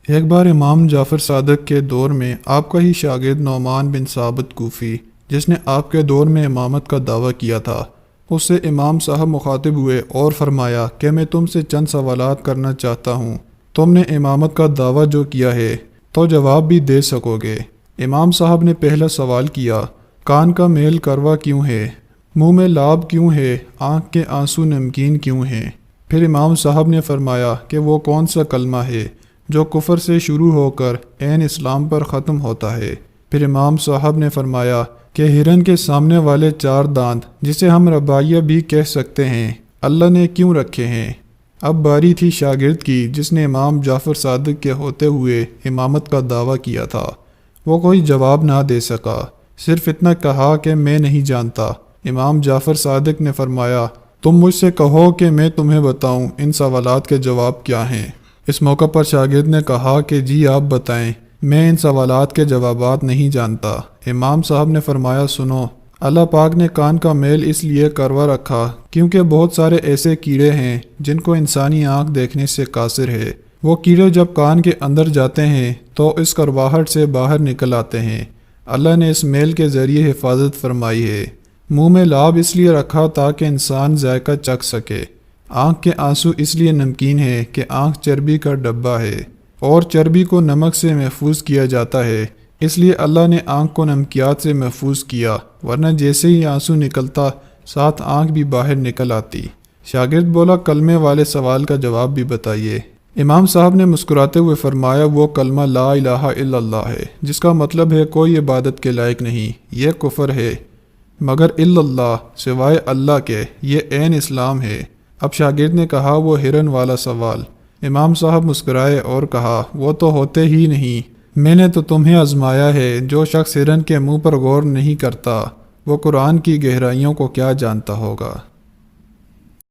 ایک بار امام جعفر صادق کے دور میں آپ کا ہی شاگرد نعمان بن ثابت کوفی، جس نے آپ کے دور میں امامت کا دعویٰ کیا تھا، اس سے امام صاحب مخاطب ہوئے اور فرمایا کہ میں تم سے چند سوالات کرنا چاہتا ہوں۔ تم نے امامت کا دعویٰ جو کیا ہے تو جواب بھی دے سکو گے۔ امام صاحب نے پہلا سوال کیا، کان کا میل کروا کیوں ہے؟ منہ میں لاب کیوں ہے؟ آنکھ کے آنسو نمکین کیوں ہیں؟ پھر امام صاحب نے فرمایا کہ وہ کون سا کلمہ ہے جو کفر سے شروع ہو کر عین اسلام پر ختم ہوتا ہے؟ پھر امام صاحب نے فرمایا کہ ہرن کے سامنے والے چار دانت، جسے ہم رباعیہ بھی کہہ سکتے ہیں، اللہ نے کیوں رکھے ہیں؟ اب باری تھی شاگرد کی، جس نے امام جعفر صادق کے ہوتے ہوئے امامت کا دعویٰ کیا تھا۔ وہ کوئی جواب نہ دے سکا، صرف اتنا کہا کہ میں نہیں جانتا۔ امام جعفر صادق نے فرمایا، تم مجھ سے کہو کہ میں تمہیں بتاؤں ان سوالات کے جواب کیا ہیں۔ اس موقع پر شاگرد نے کہا کہ جی آپ بتائیں، میں ان سوالات کے جوابات نہیں جانتا۔ امام صاحب نے فرمایا، سنو، اللہ پاک نے کان کا میل اس لیے کروا رکھا کیونکہ بہت سارے ایسے کیڑے ہیں جن کو انسانی آنکھ دیکھنے سے قاصر ہے۔ وہ کیڑے جب کان کے اندر جاتے ہیں تو اس کرواہٹ سے باہر نکل آتے ہیں۔ اللہ نے اس میل کے ذریعے حفاظت فرمائی ہے۔ منہ میں لاب اس لیے رکھا تاکہ انسان ذائقہ چکھ سکے۔ آنکھ کے آنسو اس لیے نمکین ہے کہ آنکھ چربی کا ڈبہ ہے اور چربی کو نمک سے محفوظ کیا جاتا ہے، اس لیے اللہ نے آنکھ کو نمکیات سے محفوظ کیا، ورنہ جیسے ہی آنسو نکلتا ساتھ آنکھ بھی باہر نکل آتی۔ شاگرد بولا، کلمے والے سوال کا جواب بھی بتائیے۔ امام صاحب نے مسکراتے ہوئے فرمایا، وہ کلمہ لا الہ الا اللہ ہے، جس کا مطلب ہے کوئی عبادت کے لائق نہیں، یہ کفر ہے، مگر الا اللہ، سوائے اللہ کے، یہ عین اسلام ہے۔ اب شاگرد نے کہا، وہ ہرن والا سوال۔ امام صاحب مسکرائے اور کہا، وہ تو ہوتے ہی نہیں، میں نے تو تمہیں آزمایا ہے۔ جو شخص ہرن کے منہ پر غور نہیں کرتا وہ قرآن کی گہرائیوں کو کیا جانتا ہوگا۔